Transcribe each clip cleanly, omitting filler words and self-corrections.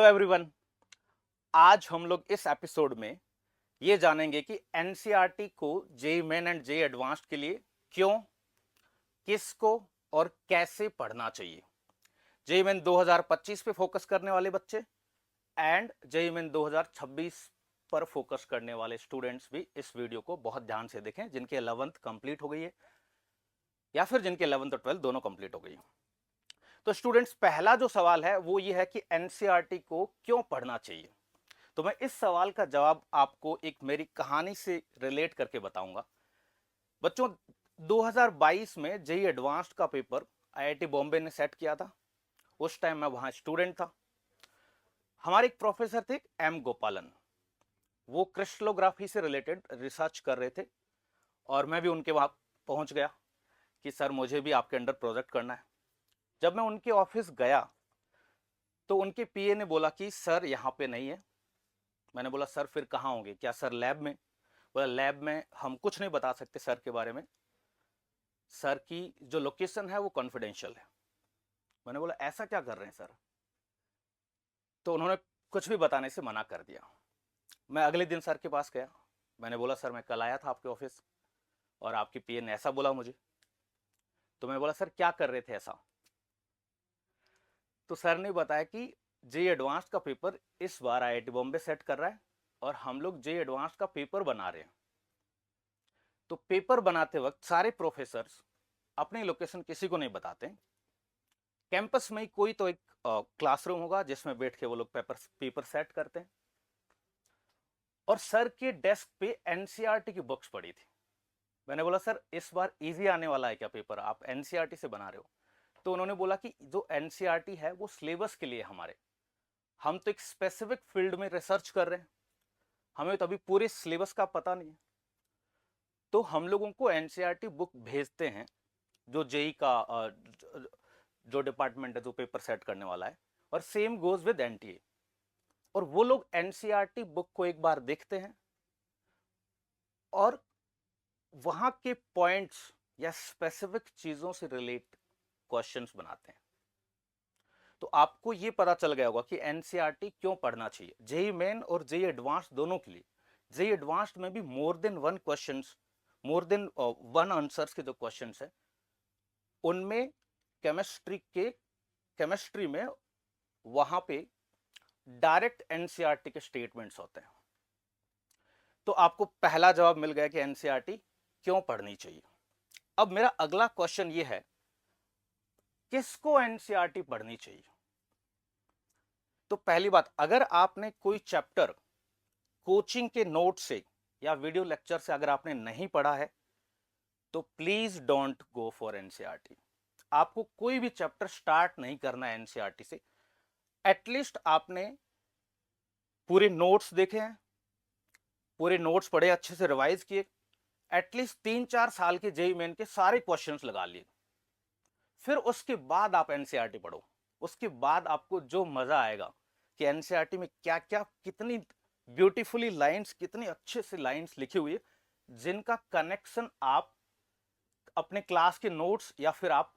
Everyone, आज हम लोग इस एपिसोड में ये जानेंगे कि एनसीईआरटी को JEE main and JEE advanced के लिए क्यों, किसको और कैसे पढ़ना चाहिए। जेईई मेन 2025 पे फोकस करने वाले बच्चे एंड जेईई मेन 2026 पर फोकस करने वाले स्टूडेंट्स भी इस वीडियो को बहुत ध्यान से देखें, जिनकी 11th कंप्लीट हो गई है या फिर जिनकी 11th और 12th दोनों कंप्लीट हो गई है। तो स्टूडेंट्स, पहला जो सवाल है वो ये है कि एनसीईआरटी को क्यों पढ़ना चाहिए। तो मैं इस सवाल का जवाब आपको एक मेरी कहानी से रिलेट करके बताऊंगा। बच्चों, 2022 में जेईई एडवांस्ड का पेपर आईआईटी बॉम्बे ने सेट किया था। उस टाइम मैं वहां स्टूडेंट था। हमारे एक प्रोफेसर थे एम गोपालन, वो क्रिस्टलोग्राफी से रिलेटेड रिसर्च कर रहे थे और मैं भी उनके वहां पहुंच गया कि सर मुझे भी आपके अंडर प्रोजेक्ट करना है। जब मैं उनके ऑफिस गया तो उनके पीए ने बोला कि सर यहाँ पे नहीं है। मैंने बोला सर फिर कहाँ होंगे, क्या सर लैब में? बोला लैब में हम कुछ नहीं बता सकते सर के बारे में, सर की जो लोकेशन है वो कॉन्फिडेंशियल है। मैंने बोला ऐसा क्या कर रहे हैं सर? तो उन्होंने कुछ भी बताने से मना कर दिया। मैं अगले दिन सर के पास गया। मैंने बोला सर मैं कल आया था आपके ऑफिस और आपके पीए ने ऐसा बोला मुझे। तो मैं बोला सर क्या कर रहे थे ऐसा? तो सर ने बताया कि जेईई एडवांस्ड का पेपर इस बार आईआईटी बॉम्बे सेट कर रहा है और हम लोग जेईई एडवांस्ड का पेपर बना रहे हैं। तो पेपर बनाते वक्त सारे प्रोफेसर्स अपनी लोकेशन किसी को नहीं बताते। कैंपस में ही कोई तो एक क्लासरूम होगा जिसमें बैठ के वो लोग पेपर सेट करते हैं। और सर के डेस्क पे एनसीईआरटी की बुक्स पड़ी थी। मैंने बोला सर इस बार इजी आने वाला है क्या पेपर, आप एनसीईआरटी से बना रहे हो? तो उन्होंने बोला कि जो एनसीईआरटी है वो सिलेबस के लिए हमारे, हम तो एक स्पेसिफिक फील्ड में रिसर्च कर रहे हैं, हमें तो अभी पूरे सिलेबस का पता नहीं है। तो हम लोगों को एनसीईआरटी बुक भेजते हैं जो जेई का जो डिपार्टमेंट है जो पेपर सेट करने वाला है, और सेम गोज विद एनटीए। और वो लोग एनसीईआरटी बुक को एक बार देखते हैं और वहां के पॉइंट्स या स्पेसिफिक चीजों से रिलेट क्वेश्चंस बनाते हैं। तो आपको ये पता चल गया होगा कि एनसीईआरटी क्यों पढ़ना चाहिए। जेईई मेन और जेईई एडवांस्ड दोनों के लिए। जेईई एडवांस्ड में भी मोर देन वन आंसर्स के जो क्वेश्चंस है उनमें केमिस्ट्री में वहां पे डायरेक्ट एनसीईआरटी के स्टेटमेंट्स होते हैं। तो आपको पहला जवाब मिल गया कि एनसीईआरटी क्यों पढ़नी चाहिए। अब मेरा अगला क्वेश्चन ये है, किसको एनसीईआरटी पढ़नी चाहिए? तो पहली बात, अगर आपने कोई चैप्टर कोचिंग के नोट से या वीडियो लेक्चर से अगर आपने नहीं पढ़ा है तो please don't go for NCERT. आपको कोई भी चैप्टर स्टार्ट नहीं करना है एनसीईआरटी से। एटलीस्ट आपने पूरे नोट्स देखे हैं, पूरे नोट्स पढ़े, अच्छे से रिवाइज किए, एटलीस्ट 3-4 साल के जेईई मेन के सारे क्वेश्चंस लगा लिए, फिर उसके बाद आप एनसीईआरटी पढ़ो। उसके बाद आपको जो मजा आएगा कि एनसीईआरटी में क्या क्या, कितनी ब्यूटीफुली लाइंस, कितनी अच्छे से लाइंस लिखी हुई है जिनका कनेक्शन आप अपने क्लास के नोट्स या फिर आप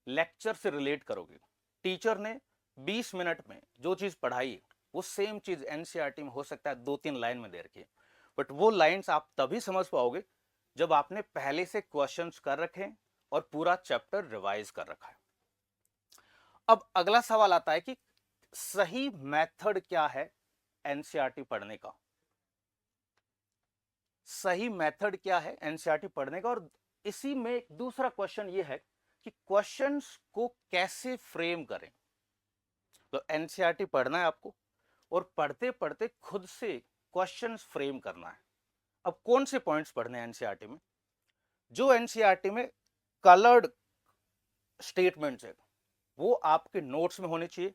लेक्चर से रिलेट करोगे। टीचर ने 20 मिनट में जो चीज पढ़ाई वो सेम चीज एनसीईआरटी में हो सकता है 2-3 लाइन में दे रखी, बट वो लाइंस आप तभी समझ पाओगे जब आपने पहले से क्वेश्चंस कर रखे और पूरा चैप्टर रिवाइज कर रखा है। अब अगला सवाल आता है कि सही मेथड क्या है एनसीईआरटी पढ़ने का। सही मेथड क्या है एनसीईआरटी पढ़ने का, और इसी में एक दूसरा क्वेश्चन ये है कि क्वेश्चंस को कैसे फ्रेम करें। तो एनसीईआरटी पढ़ना है आपको और पढ़ते पढ़ते खुद से क्वेश्चंस फ्रेम करना है। अब कौन से पॉइंट्स पढ़ने हैं एनसीईआरटी में? जो एनसीईआरटी में कलर्ड स्टेटमेंट्स है वो आपके नोट्स में होने चाहिए।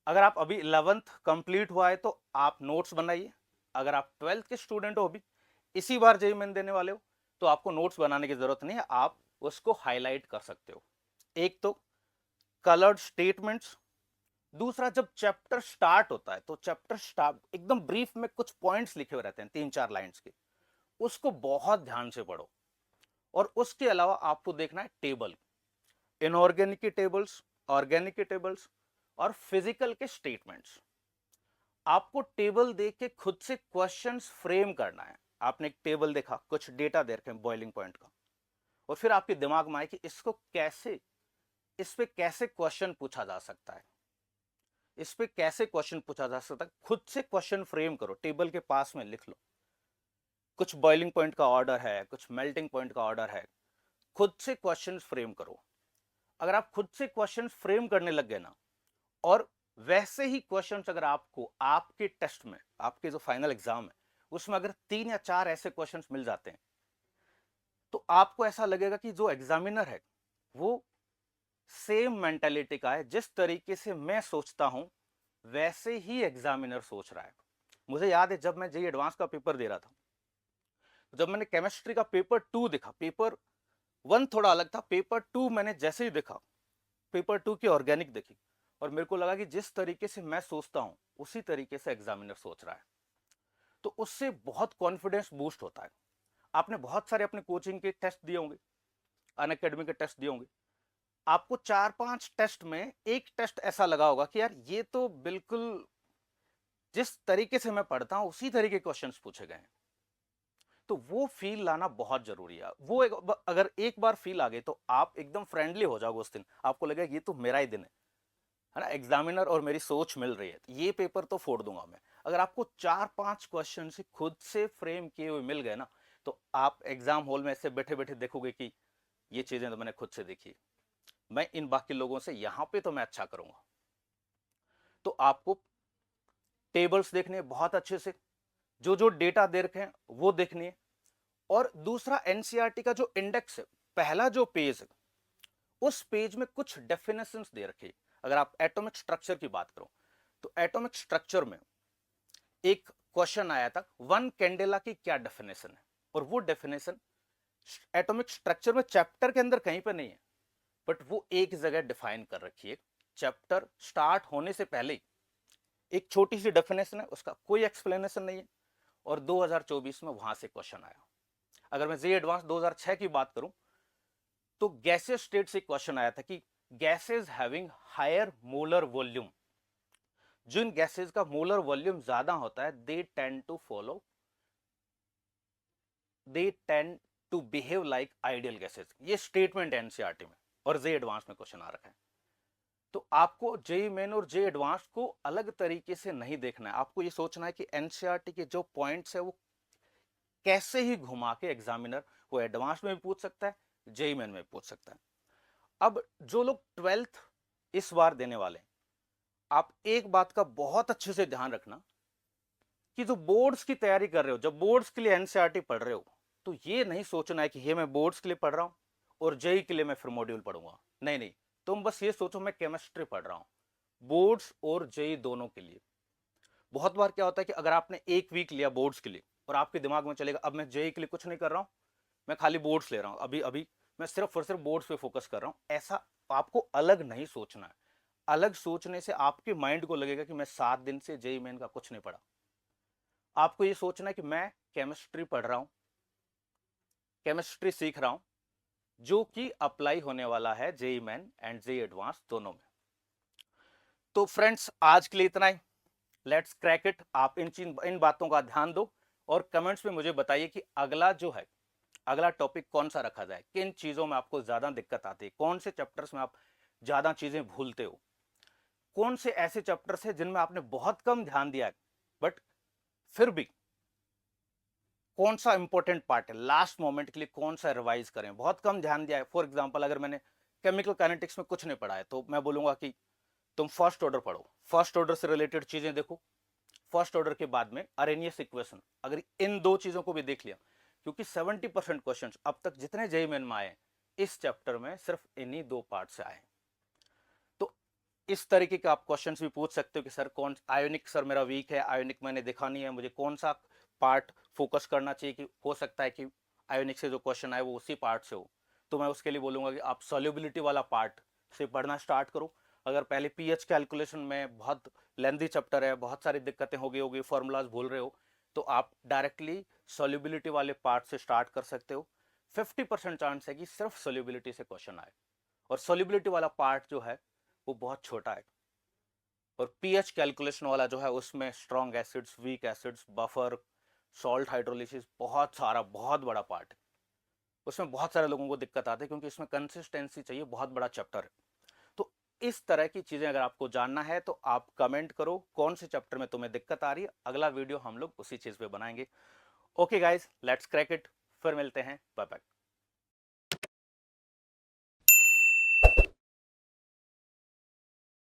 अगर आप अभी 11th कंप्लीट हुआ है तो आप नोट्स बनाइए। अगर आप 12th के स्टूडेंट हो, अभी इसी बार जेईई मेन देने वाले हो, तो आपको नोट्स बनाने की जरूरत नहीं है, आप उसको हाईलाइट कर सकते हो। एक तो कलर्ड स्टेटमेंट्स। दूसरा, जब चैप्टर स्टार्ट होता है तो चैप्टर स्टार्ट एकदम ब्रीफ में कुछ पॉइंट्स लिखे हुए रहते हैं 3-4 लाइंस के, उसको बहुत ध्यान से पढ़ो। और उसके अलावा आपको देखना है टेबल, इनऑर्गेनिक के टेबल्स, ऑर्गेनिक के टेबल्स और फिजिकल के स्टेटमेंट्स। आपको टेबल देख के खुद से क्वेश्चंस फ्रेम करना है। आपने एक टेबल देखा, कुछ डेटा दे रखे हैं बॉइलिंग पॉइंट का, और फिर आपके दिमाग में आए कि इसको कैसे, इस पे कैसे क्वेश्चन पूछा जा सकता है, इस पे कैसे क्वेश्चन पूछा जा सकता है। खुद से क्वेश्चन फ्रेम करो, टेबल के पास में लिख लो। कुछ बॉइलिंग पॉइंट का ऑर्डर है, कुछ मेल्टिंग पॉइंट का ऑर्डर है, खुद से क्वेश्चन फ्रेम करो। अगर आप खुद से क्वेश्चन फ्रेम करने लग गए ना, और वैसे ही क्वेश्चंस अगर आपको आपके टेस्ट में, आपके जो फाइनल एग्जाम है उसमें अगर 3 या 4 ऐसे क्वेश्चंस मिल जाते हैं, तो आपको ऐसा लगेगा कि जो एग्जामिनर है वो सेम मेंटालिटी का है। जिस तरीके से मैं सोचता हूं वैसे ही एग्जामिनर सोच रहा है। मुझे याद है जब मैं जेईई एडवांस का पेपर दे रहा था, जब मैंने केमिस्ट्री का पेपर 2 देखा, पेपर 1 थोड़ा अलग था, पेपर 2 मैंने जैसे ही देखा, पेपर 2 की ऑर्गेनिक देखी, और मेरे को लगा कि जिस तरीके से मैं सोचता हूं उसी तरीके से एग्जामिनर सोच रहा है। तो उससे बहुत कॉन्फिडेंस बूस्ट होता है। आपने बहुत सारे अपने कोचिंग के टेस्ट दिए होंगे, अनअकैडमी के टेस्ट दिए होंगे, आपको 4-5 टेस्ट में एक टेस्ट ऐसा लगा होगा कि यार ये तो बिल्कुल जिस तरीके से मैं पढ़ता हूं उसी तरीके के क्वेश्चंस पूछे गए हैं। तो वो फील लाना बहुत जरूरी है। वो अगर एक बार फील आ गई तो आप एकदम फ्रेंडली हो जाओगे उस दिन, आपको लगेगा ये तो मेरा ही दिन है ना, एग्जामिनर और मेरी सोच मिल रही है, ये पेपर तो फोड़ दूंगा मैं। अगर आपको 4-5 क्वेश्चन से खुद से फ्रेम किए हुए मिल गए ना, तो आप एग्जाम हॉल में ऐसे बैठे बैठे देखोगे कि ये चीजें तो मैंने खुद से देखी, मैं इन बाकी लोगों से यहां पे तो मैं अच्छा करूंगा। तो आपको टेबल्स देखने बहुत अच्छे से, जो जो डेटा दे रखे हैं वो देखनी है। और दूसरा, एनसीईआरटी का जो इंडेक्स है, पहला जो पेज है, उस पेज में कुछ डेफिनेशंस दे रखी है। अगर आप एटॉमिक स्ट्रक्चर की बात करो, तो एटॉमिक स्ट्रक्चर में एक क्वेश्चन आया था, वन कैंडेला की क्या डेफिनेशन है, और वो डेफिनेशन एटॉमिक स्ट्रक्चर में चैप्टर के अंदर कहीं पर नहीं है, बट वो एक जगह डिफाइन कर रखी है। चैप्टर स्टार्ट होने से पहले ही एक छोटी सी डेफिनेशन है, उसका कोई एक्सप्लेनेशन नहीं है, और 2024 में वहां से क्वेश्चन आया। अगर मैं जेईई एडवांस 2006 की बात करूं, तो गैसेस स्टेट से क्वेश्चन आया था कि gases having higher molar volume, जिन गैसेस का मोलर वॉल्यूम ज्यादा होता है, they tend to behave like ideal gases. ये स्टेटमेंट है एनसीईआरटी में, और जेईई एडवांस में क्वेश्चन आ रखा है। तो आपको जेईई मेन और जेईई एडवांस को अलग तरीके से नहीं देखना है। आपको ये सोचना है कि एनसीईआरटी के जो पॉइंट्स है वो कैसे ही घुमा के एग्जामिनर वो एडवांस में भी पूछ सकता है, जेईई मेन में भी पूछ सकता है। अब जो लोग 12th इस बार देने वाले हैं, आप एक बात का बहुत अच्छे से ध्यान रखना कि जो बोर्ड्स की तैयारी कर रहे हो, जब बोर्ड्स के लिए एनसीईआरटी पढ़ रहे हो, तो ये नहीं सोचना है कि ये मैं बोर्ड्स के लिए पढ़ रहा हूं और जेईई के लिए मैं फिर मॉड्यूल पढ़ूंगा। नहीं नहीं, तुम बस ये सोचो मैं केमिस्ट्री पढ़ रहा हूं बोर्ड्स और जेईई दोनों के लिए। बहुत बार क्या होता है कि अगर आपने एक वीक लिया बोर्ड्स के लिए और आपके दिमाग में चलेगा अब मैं जेईई के लिए कुछ नहीं कर रहा हूं, मैं खाली बोर्ड्स ले रहा हूं, अभी अभी मैं सिर्फ और सिर्फ बोर्ड्स पे फोकस कर रहा हूं, ऐसा आपको अलग नहीं सोचना है। अलग सोचने से आपके माइंड को लगेगा कि मैं 7 दिन से जेईई मेन का कुछ नहीं पढ़ा। आपको ये सोचना है कि मैं केमिस्ट्री पढ़ रहा हूं, केमिस्ट्री सीख रहा हूं, जो कि अप्लाई होने वाला है JEE main and JEE advance दोनों में। तो फ्रेंड्स, आज के लिए इतना ही। Let's crack it. आप इन बातों का ध्यान दो और कमेंट्स में मुझे बताइए कि अगला जो है, अगला टॉपिक कौन सा रखा जाए, किन चीजों में आपको ज्यादा दिक्कत आती है, कौन से चैप्टर्स में आप ज्यादा चीजें भूलते हो, कौन से ऐसे चैप्टर्स हैं जिनमें आपने बहुत कम ध्यान दिया है बट फिर भी कौन सा इंपॉर्टेंट पार्ट है, लास्ट मोमेंट के लिए कौन सा रिवाइज करें, बहुत कम ध्यान दिया है। फॉर एग्जांपल, अगर मैंने केमिकल काइनेटिक्स में कुछ नहीं पढ़ा है तो मैं बोलूंगा कि तुम फर्स्ट ऑर्डर पढ़ो, फर्स्ट ऑर्डर से रिलेटेड चीजें देखो, फर्स्ट ऑर्डर के बाद में अरेनियस इक्वेशन, अगर इन दो चीजों को भी देख लिया, क्योंकि 70% क्वेश्चन अब तक जितने जेईई मेन में आए इस चैप्टर में सिर्फ इन्हीं दो पार्ट से आए। तो इस तरीके के आप क्वेश्चंस भी पूछ सकते हो कि सर कौन आयोनिक, सर मेरा वीक है, आयोनिक मैंने देखा नहीं है, मुझे कौन सा पार्ट फोकस करना चाहिए, कि हो सकता है कि आयोनिक से जो क्वेश्चन आए वो उसी पार्ट से हो। तो मैं उसके लिए बोलूंगा कि आप सॉल्युबिलिटी वाला पार्ट से पढ़ना स्टार्ट करो। अगर पहले पीएच कैलकुलेशन में बहुत लेंथी चैप्टर है, बहुत सारी दिक्कतें होगी, फॉर्मूलाज भूल रहे हो, तो आप डायरेक्टली सॉल्युबिलिटी वाले पार्ट से स्टार्ट कर सकते हो। 50% चांस है कि सिर्फ सॉल्युबिलिटी से क्वेश्चन आए, और सॉल्युबिलिटी वाला पार्ट जो है वो बहुत छोटा है। और पीएच कैलकुलेशन वाला जो है उसमें strong acids, weak acids, buffer, salt hydrolysis, बहुत बड़ा पार्ट है। उसमें बहुत सारे लोगों को दिक्कत आती है क्योंकि इसमें कंसिस्टेंसी चाहिए, बहुत बड़ा चैप्टर है। तो इस तरह की चीजें अगर आपको जानना है तो आप कमेंट करो कौन से चैप्टर में तुम्हें दिक्कत आ रही है, अगला वीडियो हम लोग उसी चीज पे बनाएंगे। Okay guys, let's crack it, फिर मिलते हैं, बाय बाय।